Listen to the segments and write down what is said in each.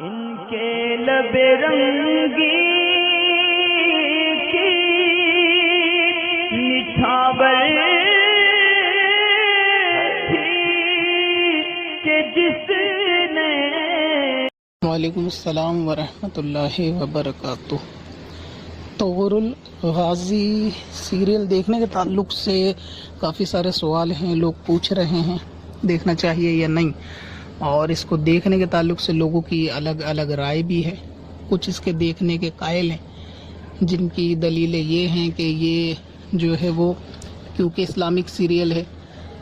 ان کے لب رنگی کی نچھاور تھی کہ جس نے. وعلیکم السلام ورحمۃ اللہ وبرکاتہ. طغور الغازی سیریل دیکھنے کے تعلق سے کافی سارے سوال ہیں، لوگ پوچھ رہے ہیں دیکھنا چاہیے یا نہیں، اور اس کو دیکھنے کے تعلق سے لوگوں کی الگ الگ رائے بھی ہے. کچھ اس کے دیکھنے کے قائل ہیں جن کی دلیلیں یہ ہیں کہ یہ جو ہے وہ کیونکہ اسلامک سیریل ہے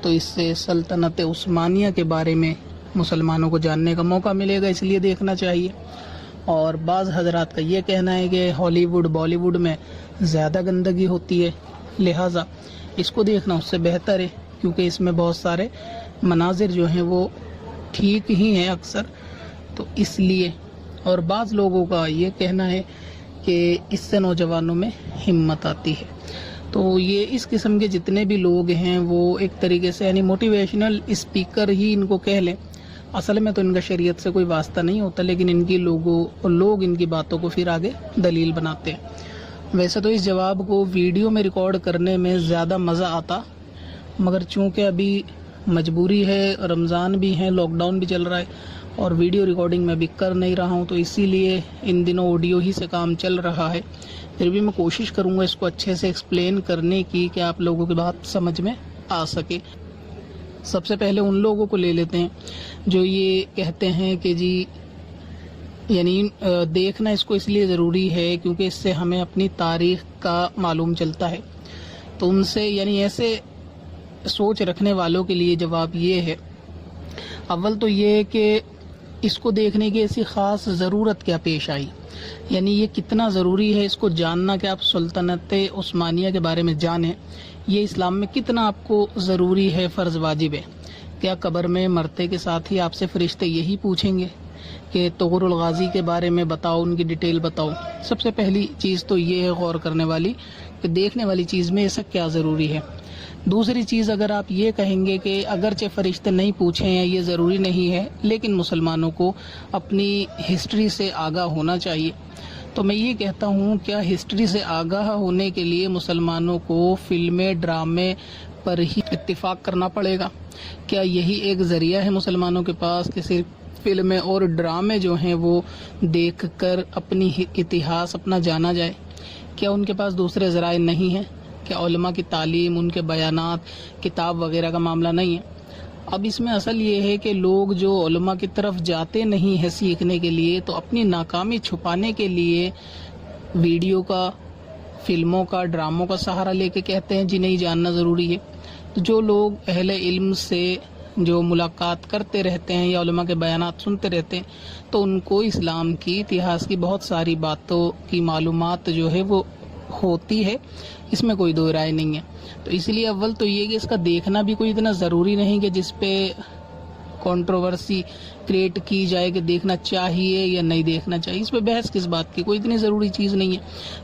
تو اس سے سلطنت عثمانیہ کے بارے میں مسلمانوں کو جاننے کا موقع ملے گا، اس لیے دیکھنا چاہیے. اور بعض حضرات کا یہ کہنا ہے کہ ہالی ووڈ بالی ووڈ میں زیادہ گندگی ہوتی ہے، لہٰذا اس کو دیکھنا اس سے بہتر ہے کیونکہ اس میں بہت سارے مناظر جو ہیں وہ ٹھیک ہی ہیں اکثر، تو اس لیے. اور بعض لوگوں کا یہ کہنا ہے کہ اس سے نوجوانوں میں ہمت آتی ہے. تو یہ اس قسم کے جتنے بھی لوگ ہیں وہ ایک طریقے سے یعنی موٹیویشنل اسپیکر ہی ان کو کہہ لیں. اصل میں تو ان کا شریعت سے کوئی واسطہ نہیں ہوتا، لیکن ان کی لوگ ان کی باتوں کو پھر آگے دلیل بناتے ہیں. ویسے تو اس جواب کو ویڈیو میں ریکارڈ کرنے میں زیادہ مزہ آتا، مگر چونکہ ابھی مجبوری ہے، رمضان بھی ہے، لاک ڈاؤن بھی چل رہا ہے اور ویڈیو ریکارڈنگ میں بھی کر نہیں رہا ہوں، تو اسی لیے ان دنوں آڈیو ہی سے کام چل رہا ہے. پھر بھی میں کوشش کروں گا اس کو اچھے سے ایکسپلین کرنے کی کہ آپ لوگوں کی بات سمجھ میں آ سکے. سب سے پہلے ان لوگوں کو لے لیتے ہیں جو یہ کہتے ہیں کہ جی یعنی دیکھنا اس کو اس لیے ضروری ہے کیونکہ اس سے ہمیں اپنی تاریخ کا معلوم چلتا ہے. تو ان سے یعنی ایسے سوچ رکھنے والوں کے لیے جواب یہ ہے، اول تو یہ کہ اس کو دیکھنے کی ایسی خاص ضرورت کیا پیش آئی، یعنی یہ کتنا ضروری ہے اس کو جاننا کہ آپ سلطنت عثمانیہ کے بارے میں جانیں. یہ اسلام میں کتنا آپ کو ضروری ہے، فرض واجب ہے. کیا قبر میں مرتے کے ساتھ ہی آپ سے فرشتے یہی پوچھیں گے کہ طغور الغازی کے بارے میں بتاؤ، ان کی ڈیٹیل بتاؤ؟ سب سے پہلی چیز تو یہ ہے غور کرنے والی کہ دیکھنے والی چیز میں ایسا کیا ضروری ہے. دوسری چیز، اگر آپ یہ کہیں گے کہ اگرچہ فرشتے نہیں پوچھیں ہیں، یہ ضروری نہیں ہے، لیکن مسلمانوں کو اپنی ہسٹری سے آگاہ ہونا چاہیے، تو میں یہ کہتا ہوں کیا ہسٹری سے آگاہ ہونے کے لیے مسلمانوں کو فلمیں ڈرامے پر ہی اتفاق کرنا پڑے گا؟ کیا یہی ایک ذریعہ ہے مسلمانوں کے پاس کہ صرف فلمیں اور ڈرامے جو ہیں وہ دیکھ کر اپنی اتہاس اپنا جانا جائے؟ کیا ان کے پاس دوسرے ذرائع نہیں ہیں؟ کیا علماء کی تعلیم، ان کے بیانات، کتاب وغیرہ کا معاملہ نہیں ہے؟ اب اس میں اصل یہ ہے کہ لوگ جو علماء کی طرف جاتے نہیں ہیں سیکھنے کے لیے، تو اپنی ناکامی چھپانے کے لیے ویڈیو کا، فلموں کا، ڈراموں کا سہارا لے کے کہتے ہیں جی نہیں جاننا ضروری ہے. تو جو لوگ اہل علم سے جو ملاقات کرتے رہتے ہیں یا علماء کے بیانات سنتے رہتے ہیں تو ان کو اسلام کی، اتہاس کی بہت ساری باتوں کی معلومات جو ہے وہ ہوتی ہے، اس میں کوئی دو رائے نہیں ہے. تو اس لیے اول تو یہ کہ اس کا دیکھنا بھی کوئی اتنا ضروری نہیں کہ جس پہ کنٹروورسی کریٹ کی جائے کہ دیکھنا چاہیے یا نہیں دیکھنا چاہیے. اس پہ بحث کس بات کی، کوئی اتنی ضروری چیز نہیں ہے.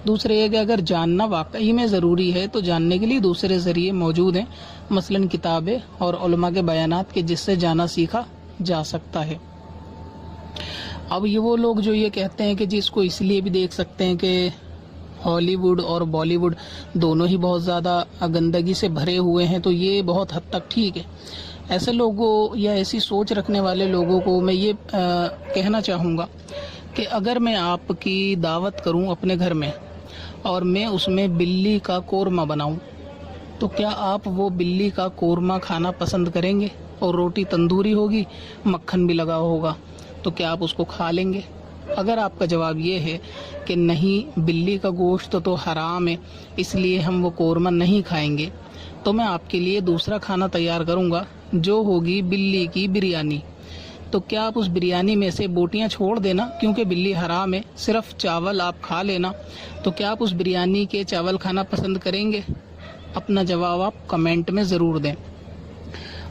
دوسرے یہ کہ اگر جاننا واقعی میں ضروری ہے تو جاننے کے لیے دوسرے ذریعے موجود ہیں، مثلاً کتابیں اور علماء کے بیانات کے جس سے جانا سیکھا جا سکتا ہے. اب یہ وہ لوگ جو یہ کہتے ہیں کہ جی اس کو اس لیے بھی دیکھ سکتے ہیں کہ ہالی ووڈ اور بالی ووڈ دونوں ہی بہت زیادہ گندگی سے بھرے ہوئے ہیں، تو یہ بہت حد تک ٹھیک ہے. ایسے لوگوں یا ایسی سوچ رکھنے والے لوگوں کو میں یہ کہنا چاہوں گا کہ اگر میں آپ کی دعوت کروں اپنے گھر میں اور میں اس میں بلی کا قورمہ بناؤں تو کیا آپ وہ بلی کا قورمہ کھانا پسند کریں گے؟ اور روٹی تندوری ہوگی، مکھن بھی لگا ہوگا، تو کیا آپ اس کو کھا لیں گے؟ اگر آپ کا جواب یہ ہے کہ نہیں، بلی کا گوشت تو حرام ہے اس لیے ہم وہ قورمہ نہیں کھائیں گے، تو میں آپ کے لیے دوسرا کھانا تیار کروں گا جو ہوگی بلی کی بریانی. تو کیا آپ اس بریانی میں سے بوٹیاں چھوڑ دینا کیونکہ بلی حرام ہے، صرف چاول آپ کھا لینا، تو کیا آپ اس بریانی کے چاول کھانا پسند کریں گے؟ اپنا جواب آپ کمنٹ میں ضرور دیں.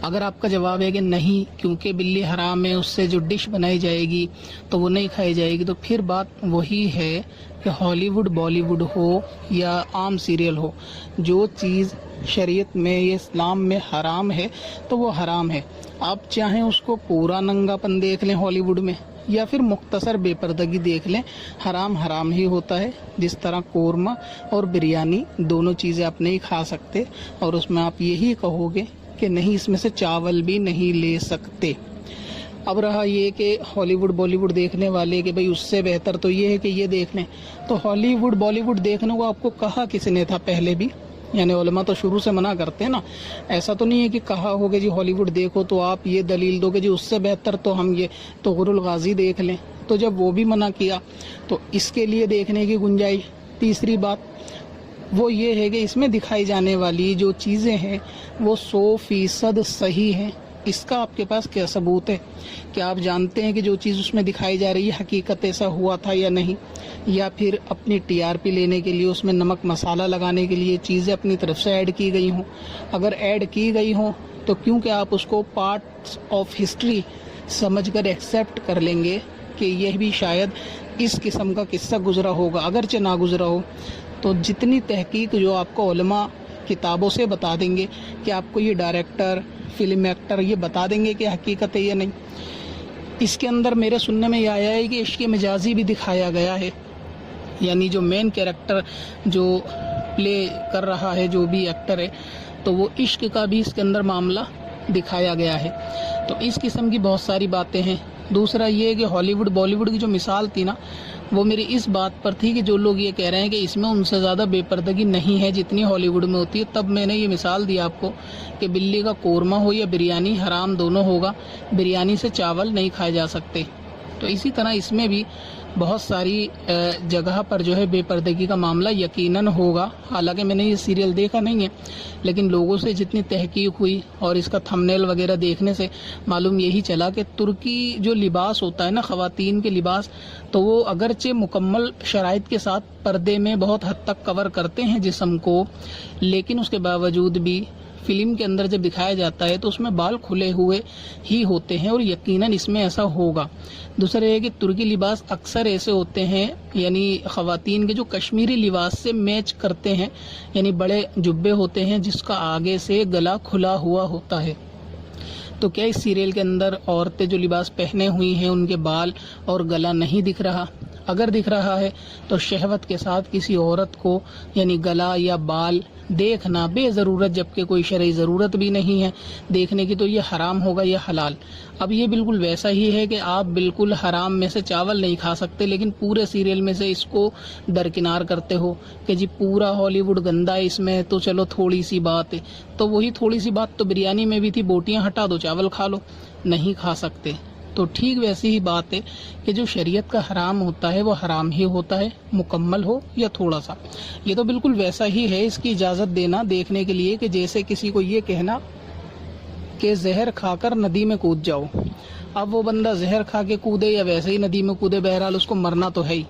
اگر آپ کا جواب ہے کہ نہیں کیونکہ بلی حرام ہے، اس سے جو ڈش بنائی جائے گی تو وہ نہیں کھائی جائے گی، تو پھر بات وہی ہے کہ ہالی ووڈ بالی ووڈ ہو یا عام سیریل ہو، جو چیز شریعت میں یا اسلام میں حرام ہے تو وہ حرام ہے. آپ چاہیں اس کو پورا ننگا پن دیکھ لیں ہالی ووڈ میں، یا پھر مختصر بے پردگی دیکھ لیں، حرام حرام ہی ہوتا ہے. جس طرح قورمہ اور بریانی دونوں چیزیں آپ نہیں کھا سکتے، اور اس میں آپ یہی کہو گے کہ نہیں اس میں سے چاول بھی نہیں لے سکتے. اب رہا یہ کہ ہالی ووڈ بالی ووڈ دیکھنے والے کہ بھئی اس سے بہتر تو یہ ہے کہ یہ دیکھ لیں. تو ہالی ووڈ بالی ووڈ دیکھنے کو آپ کو کہا کس نے تھا پہلے بھی؟ یعنی علماء تو شروع سے منع کرتے ہیں نا. ایسا تو نہیں ہے کہ کہا ہوگا جی ہالی ووڈ دیکھو تو آپ یہ دلیل دو کہ جی اس سے بہتر تو ہم یہ طغر الغازی دیکھ لیں. تو جب وہ بھی منع کیا تو اس کے لیے دیکھنے کی گنجائش. تیسری بات وہ یہ ہے کہ اس میں دکھائی جانے والی جو چیزیں ہیں وہ 100% صحیح ہیں. اس کا آپ کے پاس کیا ثبوت ہے؟ کہ آپ جانتے ہیں کہ جو چیز اس میں دکھائی جا رہی ہے حقیقت ایسا ہوا تھا یا نہیں؟ یا پھر اپنی TRP لینے کے لیے اس میں نمک مسالہ لگانے کے لیے چیزیں اپنی طرف سے ایڈ کی گئی ہوں؟ اگر ایڈ کی گئی ہوں تو کیونکہ آپ اس کو پارٹس آف ہسٹری سمجھ کر ایکسیپٹ کر لیں گے کہ یہ بھی شاید اس قسم کا قصہ گزرا ہوگا، اگرچہ نہ گزرا ہو. تو جتنی تحقیق جو آپ کو علماء کتابوں سے بتا دیں گے کہ آپ کو یہ ڈائریکٹر فلم ایکٹر یہ بتا دیں گے کہ حقیقت ہے یا نہیں. اس کے اندر میرے سننے میں یہ آیا ہے کہ عشق مجازی بھی دکھایا گیا ہے. یعنی جو مین کیریکٹر جو پلے کر رہا ہے جو بھی ایکٹر ہے تو وہ عشق کا بھی اس کے اندر معاملہ دکھایا گیا ہے. تو اس قسم کی بہت ساری باتیں ہیں. دوسرا یہ کہ ہالی ووڈ بالی ووڈ کی جو مثال تھی نا وہ میری اس بات پر تھی کہ جو لوگ یہ کہہ رہے ہیں کہ اس میں ان سے زیادہ بے پردگی نہیں ہے جتنی ہالی ووڈ میں ہوتی ہے، تب میں نے یہ مثال دی آپ کو کہ بلی کا قورمہ ہو یا بریانی حرام دونوں ہوگا. بریانی سے چاول نہیں کھائے جا سکتے. تو اسی طرح اس میں بھی بہت ساری جگہ پر جو ہے بے پردگی کا معاملہ یقیناً ہوگا. حالانکہ میں نے یہ سیریل دیکھا نہیں ہے، لیکن لوگوں سے جتنی تحقیق ہوئی اور اس کا تھمبنیل وغیرہ دیکھنے سے معلوم یہی چلا کہ ترکی جو لباس ہوتا ہے نا خواتین کے لباس، تو وہ اگرچہ مکمل شرائط کے ساتھ پردے میں بہت حد تک کور کرتے ہیں جسم کو، لیکن اس کے باوجود بھی فلم کے اندر جب دکھایا جاتا ہے تو اس میں بال کھلے ہوئے ہی ہوتے ہیں، اور یقیناً اس میں ایسا ہوگا. دوسرا یہ کہ ترکی لباس اکثر ایسے ہوتے ہیں یعنی خواتین کے جو کشمیری لباس سے میچ کرتے ہیں. یعنی بڑے جبے ہوتے ہیں جس کا آگے سے گلا کھلا ہوا ہوتا ہے. تو کیا اس سیریل کے اندر عورتیں جو لباس پہنے ہوئی ہیں ان کے بال اور گلا نہیں دکھ رہا؟ اگر دکھ رہا ہے تو شہوت کے ساتھ کسی عورت کو یعنی گلا یا بال دیکھنا بے ضرورت، جبکہ کوئی شرعی ضرورت بھی نہیں ہے دیکھنے کی، تو یہ حرام ہوگا یا حلال؟ اب یہ بالکل ویسا ہی ہے کہ آپ بالکل حرام میں سے چاول نہیں کھا سکتے لیکن پورے سیریل میں سے اس کو درکنار کرتے ہو کہ جی پورا ہالی ووڈ گندا ہے اس میں، تو چلو تھوڑی سی بات ہے. تو وہی تھوڑی سی بات تو بریانی میں بھی تھی، بوٹیاں ہٹا دو چاول کھا لو. نہیں کھا سکتے. تو ٹھیک ویسی ہی بات ہے کہ جو شریعت کا حرام ہوتا ہے وہ حرام ہی ہوتا ہے، مکمل ہو یا تھوڑا سا. یہ تو بالکل ویسا ہی ہے اس کی اجازت دینا دیکھنے کے لیے کہ جیسے کسی کو یہ کہنا کہ زہر کھا کر ندی میں کود جاؤ. اب وہ بندہ زہر کھا کے کودے یا ویسے ہی ندی میں کودے، بہرحال اس کو مرنا تو ہے ہی.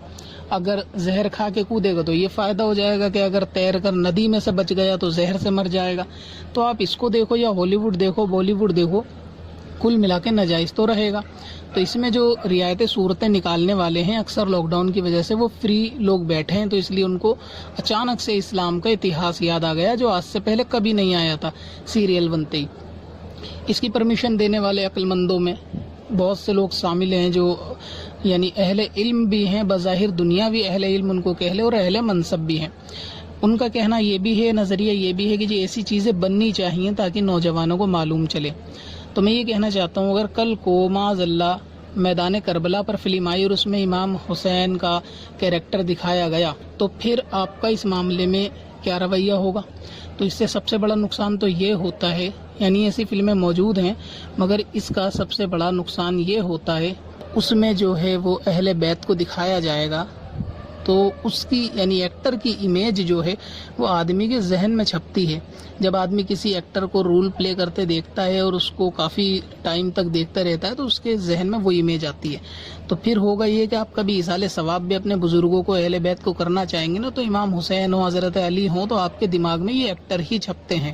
اگر زہر کھا کے کودے گا تو یہ فائدہ ہو جائے گا کہ اگر تیر کر ندی میں سے بچ گیا تو زہر سے مر جائے گا. تو آپ اس کو دیکھو یا ہالی ووڈ دیکھو بالی ووڈ دیکھو، کل ملا کے ناجائز تو رہے گا. تو اس میں جو رعایتیں صورتیں نکالنے والے ہیں اکثر لاک ڈاؤن کی وجہ سے وہ فری لوگ بیٹھے ہیں، تو اس لیے ان کو اچانک سے اسلام کا اتہاس یاد آ گیا جو آج سے پہلے کبھی نہیں آیا تھا سیریل بنتے ہی. اس کی پرمیشن دینے والے عقل مندوں میں بہت سے لوگ شامل ہیں جو یعنی اہل علم بھی ہیں، بظاہر دنیاوی اہل علم ان کو کہہ لے، اور اہل منصب بھی ہیں. ان کا کہنا یہ بھی ہے، نظریہ یہ بھی ہے کہ جی ایسی چیزیں بننی چاہیے تاکہ نوجوانوں کو معلوم چلے. تو میں یہ کہنا چاہتا ہوں اگر کل کو معاذ اللہ میدان کربلا پر فلم آئی اور اس میں امام حسین کا کیریکٹر دکھایا گیا تو پھر آپ کا اس معاملے میں کیا رویہ ہوگا؟ تو اس سے سب سے بڑا نقصان تو یہ ہوتا ہے، یعنی ایسی فلمیں موجود ہیں مگر اس کا سب سے بڑا نقصان یہ ہوتا ہے اس میں جو ہے وہ اہل بیت کو دکھایا جائے گا تو اس کی یعنی ایکٹر کی امیج جو ہے وہ آدمی کے ذہن میں چھپتی ہے. جب آدمی کسی ایکٹر کو رول پلے کرتے دیکھتا ہے اور اس کو کافی ٹائم تک دیکھتا رہتا ہے تو اس کے ذہن میں وہ امیج آتی ہے. تو پھر ہوگا یہ کہ آپ کبھی ایصال ثواب بھی اپنے بزرگوں کو اہل بیت کو کرنا چاہیں گے نا، تو امام حسین ہو حضرت علی ہوں تو آپ کے دماغ میں یہ ایکٹر ہی چھپتے ہیں.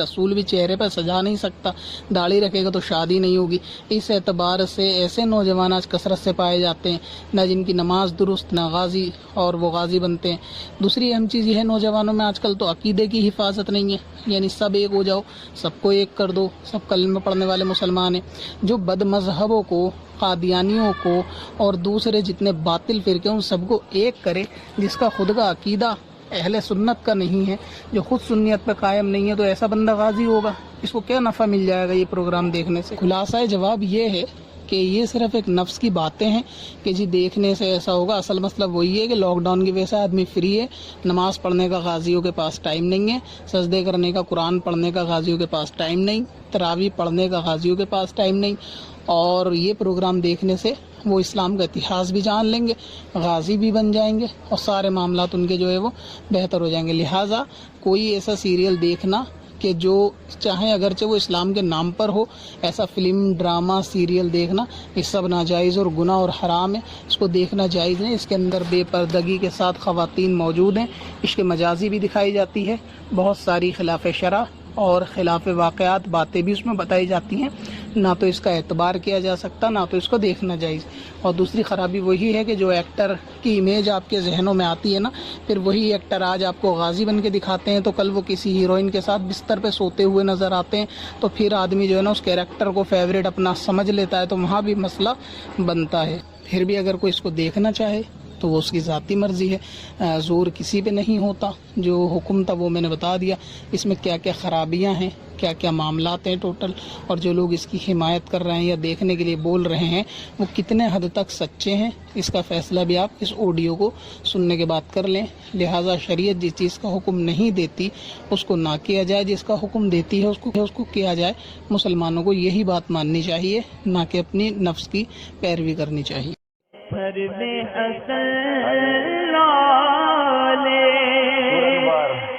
رسول بھی چہرے پر سجا نہیں سکتا، داڑھی رکھے گا تو شادی نہیں ہوگی۔ اس اعتبار سے ایسے نوجوان آج کثرت سے پائے جاتے ہیں، نہ جن کی نماز درست، نہ غازی، اور وہ غازی بنتے ہیں۔ دوسری اہم چیز یہ ہے نوجوانوں میں آج کل تو عقیدے کی حفاظت نہیں ہے، یعنی سب ایک ہو جاؤ، سب کو ایک کر دو، سب کلمہ پڑھنے والے مسلمان ہیں۔ جو بد مذہبوں کو، قادیانیوں کو اور دوسرے جتنے باطل فرقے ان سب کو ایک کرے، جس کا خود کا عقیدہ اہل سنت کا نہیں ہے، جو خود سنیت پہ قائم نہیں ہے، تو ایسا بندہ غازی ہوگا، اس کو کیا نفع مل جائے گا یہ پروگرام دیکھنے سے؟ خلاصہ جواب یہ ہے کہ یہ صرف ایک نفس کی باتیں ہیں کہ جی دیکھنے سے ایسا ہوگا۔ اصل مسئلہ وہی ہے کہ لاک ڈاؤن کی وجہ سے آدمی فری ہے، نماز پڑھنے کا غازیوں کے پاس ٹائم نہیں ہے، سجدے کرنے کا، قرآن پڑھنے کا غازیوں کے پاس ٹائم نہیں، تراویح پڑھنے کا غازیوں کے پاس ٹائم نہیں، اور یہ پروگرام دیکھنے سے وہ اسلام کا اتہاس بھی جان لیں گے، غازی بھی بن جائیں گے، اور سارے معاملات ان کے جو ہے وہ بہتر ہو جائیں گے۔ لہٰذا کوئی ایسا سیریل دیکھنا کہ جو چاہے اگرچہ وہ اسلام کے نام پر ہو، ایسا فلم، ڈرامہ، سیریل دیکھنا یہ سب ناجائز اور گناہ اور حرام ہے، اس کو دیکھنا جائز نہیں۔ اس کے اندر بے پردگی کے ساتھ خواتین موجود ہیں، عشق مجازی بھی دکھائی جاتی ہے، بہت ساری خلاف شرع اور خلاف واقعات باتیں بھی اس میں بتائی جاتی ہیں، نہ تو اس کا اعتبار کیا جا سکتا، نہ تو اس کو دیکھنا جائز۔ اور دوسری خرابی وہی ہے کہ جو ایکٹر کی امیج آپ کے ذہنوں میں آتی ہے نا، پھر وہی ایکٹر آج آپ کو غازی بن کے دکھاتے ہیں تو کل وہ کسی ہیروئن کے ساتھ بستر پہ سوتے ہوئے نظر آتے ہیں، تو پھر آدمی جو ہے نا اس کیریکٹر کو فیوریٹ اپنا سمجھ لیتا ہے، تو وہاں بھی مسئلہ بنتا ہے۔ پھر بھی اگر کوئی اس کو دیکھنا چاہے تو وہ اس کی ذاتی مرضی ہے، زور کسی پہ نہیں ہوتا۔ جو حکم تھا وہ میں نے بتا دیا، اس میں کیا کیا خرابیاں ہیں، کیا کیا معاملات ہیں ٹوٹل، اور جو لوگ اس کی حمایت کر رہے ہیں یا دیکھنے کے لیے بول رہے ہیں وہ کتنے حد تک سچے ہیں، اس کا فیصلہ بھی آپ اس آڈیو کو سننے کے بعد کر لیں۔ لہٰذا شریعت جس چیز کا حکم نہیں دیتی اس کو نہ کیا جائے، جس کا حکم دیتی ہے اس کو کیا جائے۔ مسلمانوں کو یہی بات ماننی چاہیے، نہ کہ اپنی نفس کی پیروی کرنی چاہیے۔ سر میں حسن لالے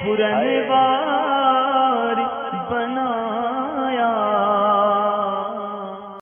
پرن